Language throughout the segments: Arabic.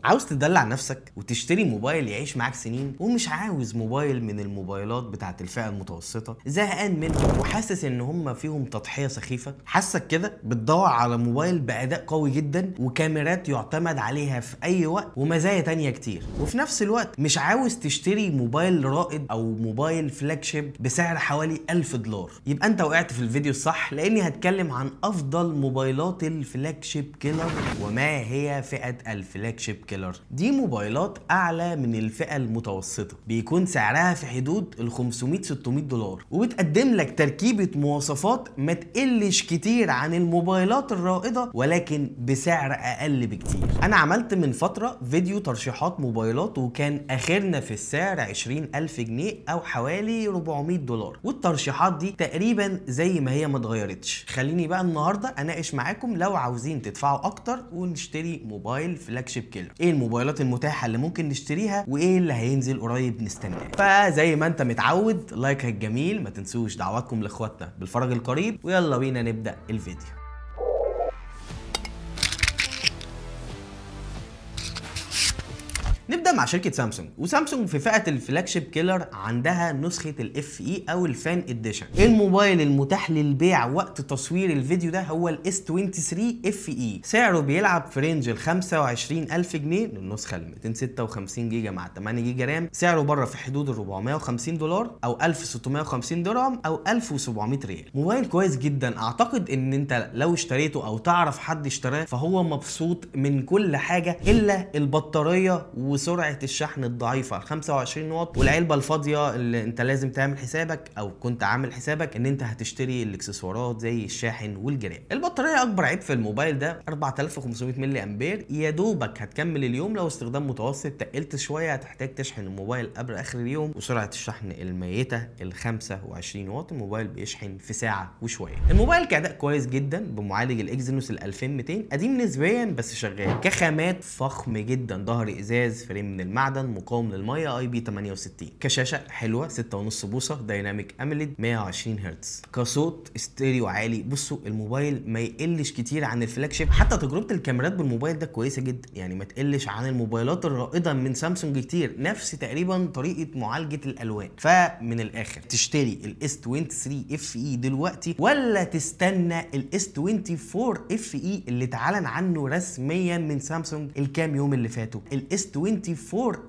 عاوز تدلع نفسك وتشتري موبايل يعيش معاك سنين، ومش عاوز موبايل من الموبايلات بتاعت الفئة المتوسطة زهقان منهم وحاسس ان هم فيهم تضحية سخيفة؟ حاسك كده بتدور على موبايل بأداء قوي جدا وكاميرات يعتمد عليها في اي وقت ومزايا تانية كتير، وفي نفس الوقت مش عاوز تشتري موبايل رائد او موبايل فلاج شيب بسعر حوالي $1000، يبقى انت وقعت في الفيديو الصح، لاني هتكلم عن افضل موبايلات الفلاج شيب كيلر وما هي فئة الفلاج شيب كيلر. دي موبايلات اعلى من الفئة المتوسطة، بيكون سعرها في حدود ال $500-600، وبتقدم لك تركيبة مواصفات ما تقلش كتير عن الموبايلات الرائدة ولكن بسعر اقل بكتير. انا عملت من فترة فيديو ترشيحات موبايلات وكان اخرنا في السعر 20,000 جنيه او حوالي $400، والترشيحات دي تقريبا زي ما هي ما اتغيرتش. خليني بقى النهارده اناقش معاكم لو عاوزين تدفعوا اكتر ونشتري موبايل فلاج شيب كيلر، ايه الموبايلات المتاحه اللي ممكن نشتريها وايه اللي هينزل قريب نستناه. فزي ما انت متعود، لايك الجميل، ما تنسوش دعواتكم لاخواتنا بالفرج القريب، ويلا بينا نبدا الفيديو. نبدا مع شركه سامسونج، وسامسونج في فئه الفلاج شيب كيلر عندها نسخه الاف اي او الفان اديشن. الموبايل المتاح للبيع وقت تصوير الفيديو ده هو الاس 23 اف اي، سعره بيلعب في رينج ال 25,000 جنيه للنسخه ال 256 جيجا مع 8 جيجا رام، سعره بره في حدود ال $450 او 1650 درهم او 1700 ريال. موبايل كويس جدا، اعتقد ان انت لو اشتريته او تعرف حد اشتراه فهو مبسوط من كل حاجه الا البطاريه وسرعه الشحن الضعيفه 25 واط، والعلبه الفاضيه اللي انت لازم تعمل حسابك او كنت عامل حسابك ان انت هتشتري الاكسسوارات زي الشاحن والجراب. البطاريه اكبر عيب في الموبايل ده 4500 ملي امبير، يا دوبك هتكمل اليوم. لو استخدام متوسط تقلت شويه هتحتاج تشحن الموبايل قبل اخر اليوم، وسرعه الشحن الميته ال 25 واط الموبايل بيشحن في ساعه وشويه. الموبايل كاداء كويس جدا بمعالج الاكزينوس ال 2200، قديم نسبيا بس شغال. كخامات فخم جدا، ظهر ازاز، فريم من المعدن، مقاوم للميه، اي بي 68. كشاشه حلوه 6.5 بوصه دايناميك اميليد 120 هرتز. كصوت ستيريو عالي. بصوا الموبايل ما يقلش كتير عن الفلاج شيب، حتى تجربه الكاميرات بالموبايل ده كويسه جدا، يعني ما تقلش عن الموبايلات الرائده من سامسونج كتير، نفس تقريبا طريقه معالجه الالوان. فمن الاخر تشتري الاس 23 اف اي دلوقتي ولا تستنى الاس 24 اف اي اللي اتعلن عنه رسميا من سامسونج الكام يوم اللي فاتوا؟ الاس 24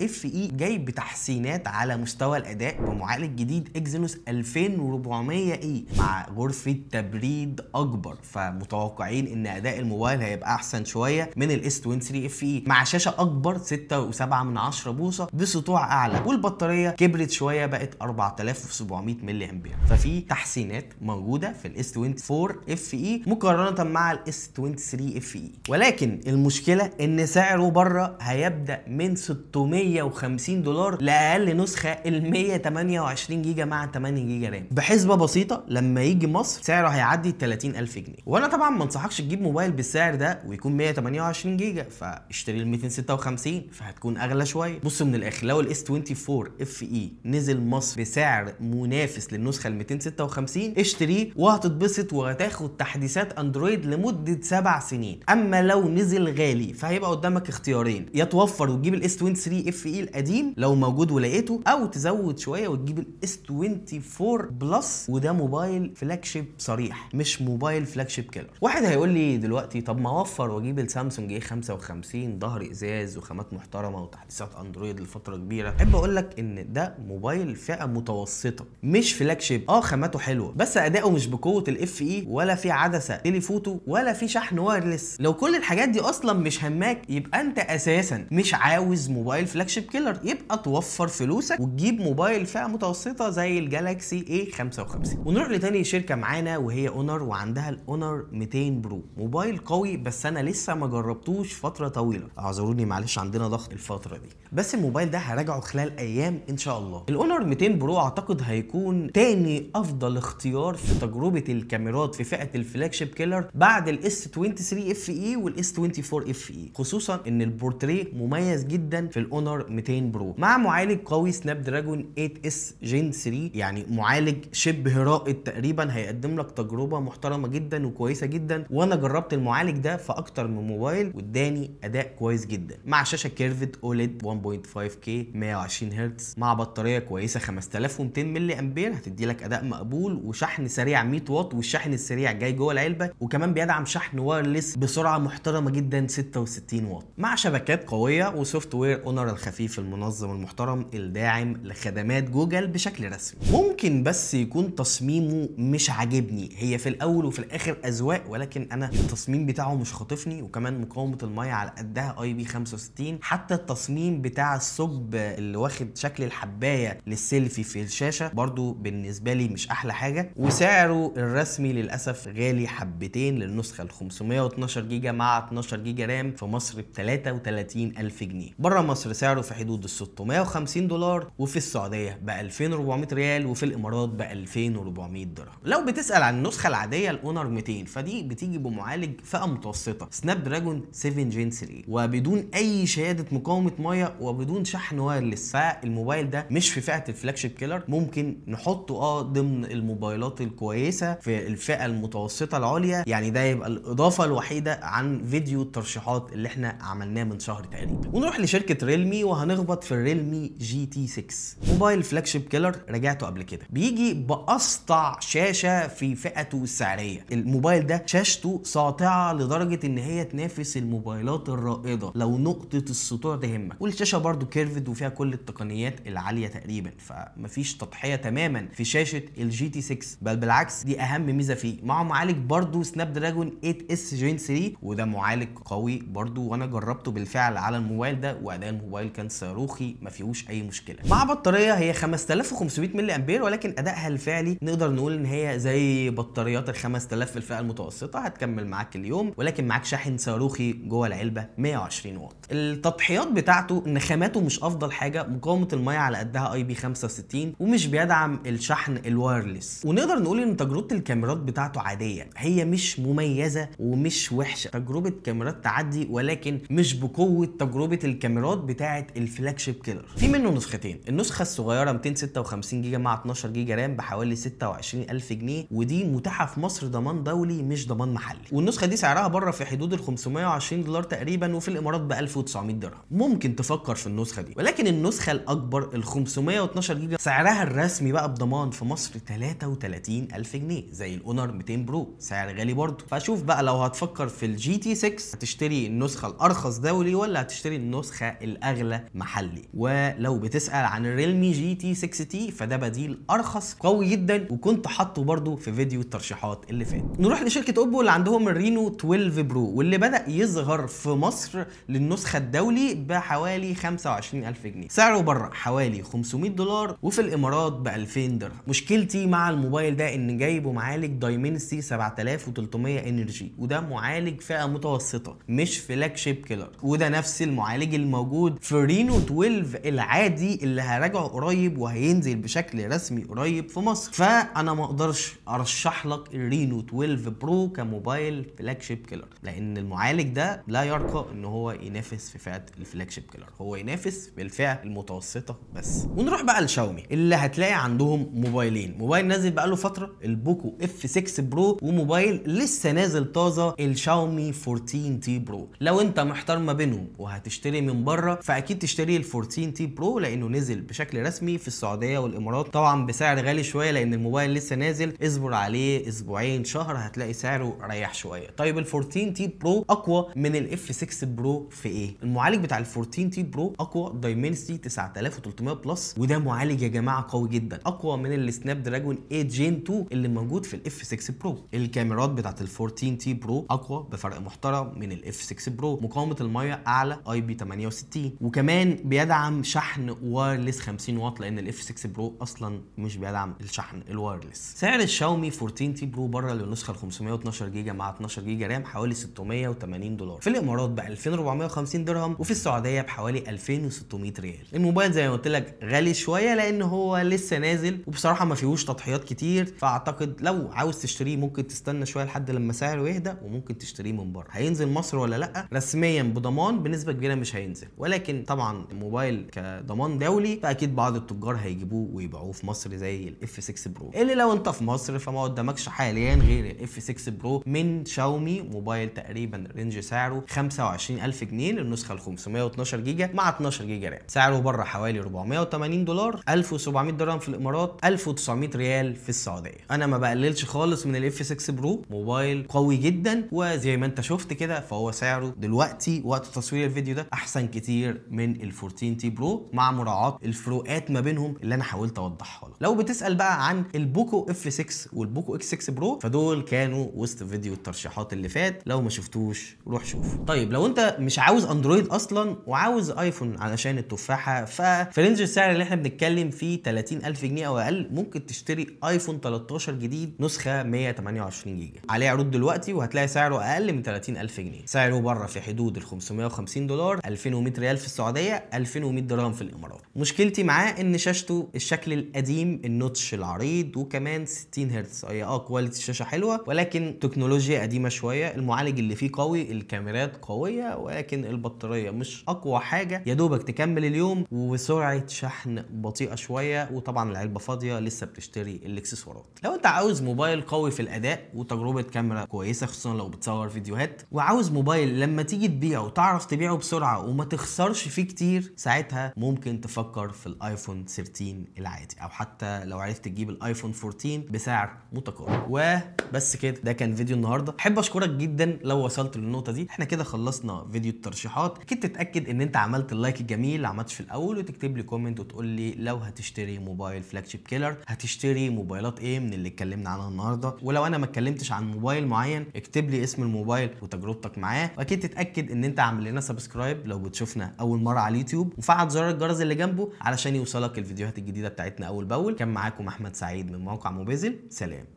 اف اي جاي بتحسينات على مستوى الاداء بمعالج جديد اكزينوس 2400 اي مع غرفه تبريد اكبر، فمتوقعين ان اداء الموبايل هيبقى احسن شويه من الاس 23 اف اي، مع شاشه اكبر 6.7 بوصه بسطوع اعلى، والبطاريه كبرت شويه بقت 4700 ملي امبير. ففي تحسينات موجوده في الاس 24 اف اي مقارنه مع الاس 23 اف اي، ولكن المشكله ان سعره بره هيبدا من $650 لاقل نسخه ال 128 جيجا مع 8 جيجا رام. بحسبه بسيطه لما يجي مصر سعره هيعدي 30,000 جنيه، وانا طبعا ما انصحكش تجيب موبايل بالسعر ده ويكون 128 جيجا، فاشتري ال 256 فهتكون اغلى شويه. بصوا من الاخر، لو الاس 24 اف اي نزل مصر بسعر منافس للنسخه ال 256 اشتريه وهتتبسط وهتاخد تحديثات اندرويد لمده 7 سنين. اما لو نزل غالي فهيبقى قدامك اختيارين، يا توفر وتجيب الاس 23 اف اي القديم لو موجود ولقيته، او تزود شويه وتجيب الاس 24 بلس، وده موبايل فلاج شيب صريح مش موبايل فلاج شيب كيلر. واحد هيقول لي دلوقتي طب ما اوفر واجيب السامسونج اي 55 ظهر ازاز وخامات محترمه وتحديثات اندرويد لفتره كبيره. احب اقول لك ان ده موبايل فئه متوسطه مش فلاج شيب. خاماته حلوه بس اداؤه مش بقوه الاف اي، ولا في عدسه تيليفوتو، ولا في شحن وايرلس. لو كل الحاجات دي اصلا مش هماك يبقى انت اساسا مش عاوز موبايل فلاج شيب كيلر، يبقى توفر فلوسك وتجيب موبايل فئه متوسطه زي الجالاكسي اي 55. ونروح لتاني شركه معانا وهي اونر، وعندها الاونر 200 برو. موبايل قوي بس انا لسه ما جربتوش فتره طويله، اعذروني معلش عندنا ضغط الفتره دي، بس الموبايل ده هراجعه خلال ايام ان شاء الله. الاونر 200 برو اعتقد هيكون تاني افضل اختيار في تجربه الكاميرات في فئه الفلاج شيب كيلر بعد الاس 23 اف اي والاس 24 اف اي، خصوصا ان البورتريه مميز جدا جدا في الاونر 200 برو مع معالج قوي سناب دراجون 8 اس جين 3، يعني معالج شبه رائد تقريبا، هيقدم لك تجربه محترمه جدا وكويسه جدا. وانا جربت المعالج ده في اكتر من موبايل واداني اداء كويس جدا، مع شاشه كيرفد اوليد 1.5K 120 هرتز، مع بطاريه كويسه 5200 ملي امبير هتدي لك اداء مقبول، وشحن سريع 100 واط، والشحن السريع جاي جوه العلبه، وكمان بيدعم شحن وايرلس بسرعه محترمه جدا 66 واط، مع شبكات قويه وسوفت وير اونر الخفيف المنظم المحترم الداعم لخدمات جوجل بشكل رسمي. ممكن بس يكون تصميمه مش عاجبني، هي في الاول وفي الاخر اذواق، ولكن انا التصميم بتاعه مش خاطفني، وكمان مقاومه الميه على قدها IP65. حتى التصميم بتاع الثقب اللي واخد شكل الحبايه للسيلفي في الشاشه برضو بالنسبه لي مش احلى حاجه، وسعره الرسمي للاسف غالي حبتين للنسخه ال 512 جيجا مع 12 جيجا رام في مصر ب 33000 جنيه. بره مصر سعره في حدود ال 650 دولار، وفي السعوديه ب 2400 ريال، وفي الامارات ب 2400 درهم. لو بتسال عن النسخه العاديه الاونر 200 فدي بتيجي بمعالج فئه متوسطه سناب دراجون 7 جين 3 وبدون اي شهاده مقاومه ميه وبدون شحن وايرلس. فالموبايل ده مش في فئه الفلاج شيب كيلر، ممكن نحطه ضمن الموبايلات الكويسه في الفئه المتوسطه العليا، يعني ده يبقى الاضافه الوحيده عن فيديو الترشيحات اللي احنا عملناه من شهر تقريبا. ونروح لشركه ريلمي وهنخبط في الريلمي جي تي 6، موبايل فلاج شيب كيلر رجعته قبل كده، بيجي باسطع شاشه في فئته السعريه. الموبايل ده شاشته ساطعه لدرجه ان هي تنافس الموبايلات الرائده لو نقطه السطوع تهمك، والشاشه برضو كيرفد وفيها كل التقنيات العاليه تقريبا، فمفيش تضحيه تماما في شاشه الجي تي 6، بل بالعكس دي اهم ميزه فيه. مع معالج برضو سناب دراجون 8 اس جين 3، وده معالج قوي برضو، وانا جربته بالفعل على الموبايل ده واداء الموبايل كان صاروخي ما فيهوش اي مشكله. مع بطاريه هي 5500 ملي امبير، ولكن ادائها الفعلي نقدر نقول ان هي زي بطاريات ال 5000 في الفئه المتوسطه، هتكمل معاك اليوم، ولكن معاك شاحن صاروخي جوه العلبه 120 واط. التضحيات بتاعته ان خاماته مش افضل حاجه، مقاومه الميه على قدها IP65، ومش بيدعم الشحن الوايرلس. ونقدر نقول ان تجربه الكاميرات بتاعته عاديه، هي مش مميزه ومش وحشه، تجربه كاميرات تعدي، ولكن مش بقوه تجربه الكاميرات بتاعه الفلاج شيب كيلر. في منه نسختين، النسخه الصغيره 256 جيجا مع 12 جيجا رام بحوالي 26000 جنيه، ودي متاحه في مصر ضمان دولي مش ضمان محلي، والنسخه دي سعرها بره في حدود ال 520 دولار تقريبا، وفي الامارات ب 1900 درهم. ممكن تفكر في النسخه دي، ولكن النسخه الاكبر ال 512 جيجا سعرها الرسمي بقى بضمان في مصر 33000 جنيه زي الاونر 200 برو، سعر غالي برضه. فشوف بقى لو هتفكر في الجي تي 6 هتشتري النسخه الارخص دولي ولا هتشتري النسخه الاغلى محلي. ولو بتسال عن الريلمي جي تي 6 تي فده بديل ارخص قوي جدا، وكنت حاطه برضه في فيديو الترشيحات اللي فات. نروح لشركه اوبو اللي عندهم الرينو 12 برو، واللي بدا يظهر في مصر للنسخه الدولي بحوالي 25000 جنيه، سعره بره حوالي 500 دولار، وفي الامارات ب 2000 درهم. مشكلتي مع الموبايل ده ان جايبه معالج دايمنسي 7300 انرجي، وده معالج فئه متوسطه مش فلاج شيب كيلر، وده نفس المعالج الموجود في رينو 12 العادي اللي هراجعه قريب وهينزل بشكل رسمي قريب في مصر. فانا ما اقدرش ارشح لك الرينو 12 برو كموبايل فلاج شيب كيلر، لان المعالج ده لا يرقى ان هو ينافس في فئه الفلاج شيب كيلر، هو ينافس بالفئه المتوسطه بس. ونروح بقى لشاومي اللي هتلاقي عندهم موبايلين، موبايل نازل بقاله فتره البوكو اف 6 برو، وموبايل لسه نازل طازه الشاومي 14 تي برو. لو انت محتار ما بينهم وهتشتري من بره فاكيد تشتري ال 14 تي برو، لانه نزل بشكل رسمي في السعوديه والامارات، طبعا بسعر غالي شويه لان الموبايل لسه نازل، اصبر عليه اسبوعين شهر هتلاقي سعره ريح شويه. طيب ال 14 تي برو اقوى من الاف 6 برو في ايه؟ المعالج بتاع ال 14 تي برو اقوى دايمنسي 9300 بلس، وده معالج يا جماعه قوي جدا، اقوى من السناب دراجون 8 جين 2 اللي موجود في الاف 6 برو. الكاميرات بتاعت ال 14 تي برو اقوى بفرق محترم من الاف 6 برو، مقاومه الميه اعلى IP68، وكمان بيدعم شحن وايرلس 50 واط لان الاف 6 برو اصلا مش بيدعم الشحن الوايرلس. سعر الشاومي 14 تي برو بره للنسخه ال 512 جيجا مع 12 جيجا رام حوالي 680 دولار، في الامارات ب 2450 درهم، وفي السعوديه بحوالي 2600 ريال. الموبايل زي ما قلت لك غالي شويه لان هو لسه نازل، وبصراحه ما فيهوش تضحيات كتير، فاعتقد لو عاوز تشتريه ممكن تستنى شويه لحد لما سعره يهدى، وممكن تشتريه من بره. هينزل مصر ولا لا؟ رسميا بضمان بنسبه كبيره مش هينزل، هينزل، ولكن طبعا الموبايل كضمان دولي فاكيد بعض التجار هيجيبوه ويبيعوه في مصر زي الاف 6 برو، اللي لو انت في مصر فما قدامكش حاليا غير الاف 6 برو من شاومي. موبايل تقريبا رينج سعره 25000 جنيه للنسخه ال 512 جيجا مع 12 جيجا رام. سعره بره حوالي $480، 1700 درهم في الامارات، 1900 ريال في السعوديه. انا ما بقللش خالص من الاف 6 برو، موبايل قوي جدا، وزي ما انت شفت كده فهو سعره دلوقتي وقت تصوير الفيديو ده احسن كتير من ال 14 تي برو، مع مراعاه الفروقات ما بينهم اللي انا حاولت اوضحها لك. لو بتسال بقى عن البوكو اف 6 والبوكو اكس 6 برو فدول كانوا وسط فيديو الترشيحات اللي فات، لو ما شفتوش روح شوف. طيب لو انت مش عاوز اندرويد اصلا وعاوز ايفون علشان التفاحه، ففي رينج السعر اللي احنا بنتكلم فيه 30000 جنيه او اقل ممكن تشتري ايفون 13 جديد نسخه 128 جيجا، عليه عروض دلوقتي وهتلاقي سعره اقل من 30000 جنيه. سعره بره في حدود ال $550، 2100 ريال في السعوديه، 2100 درهم في الامارات. مشكلتي معاه ان شاشته الشكل القديم، النوتش العريض، وكمان 60 هرتز. هي كواليتي الشاشه حلوه ولكن تكنولوجيا قديمه شويه. المعالج اللي فيه قوي، الكاميرات قويه، ولكن البطاريه مش اقوى حاجه، يا دوبك تكمل اليوم، وسرعه شحن بطيئه شويه، وطبعا العلبه فاضيه لسه بتشتري الاكسسوارات. لو انت عاوز موبايل قوي في الاداء وتجربه كاميرا كويسه خصوصا لو بتصور فيديوهات، وعاوز موبايل لما تيجي تبيعه تعرف تبيعه بسرعه وما تخسرش فيه كتير، ساعتها ممكن تفكر في الايفون 13 العادي، او حتى لو عرفت تجيب الايفون 14 بسعر متقارب. وبس كده، ده كان فيديو النهارده. احب اشكرك جدا لو وصلت للنقطه دي. احنا كده خلصنا فيديو الترشيحات. اكيد تتاكد ان انت عملت اللايك الجميل اللي عملتش في الاول، وتكتب لي كومنت وتقول لي لو هتشتري موبايل فلاج شيب كيلر هتشتري موبايلات ايه من اللي اتكلمنا عنها النهارده. ولو انا ما اتكلمتش عن موبايل معين اكتب لي اسم الموبايل وتجربتك معاه. واكيد تتاكد ان انت عامل لنا سبسكرايب لو بتشوفنا اول مره على اليوتيوب، وفعل زر الجرس اللي جنبه علشان يوصلك الفيديوهات الجديده بتاعتنا اول باول. كان معاكم احمد سعيد من موقع موبيزل. سلام.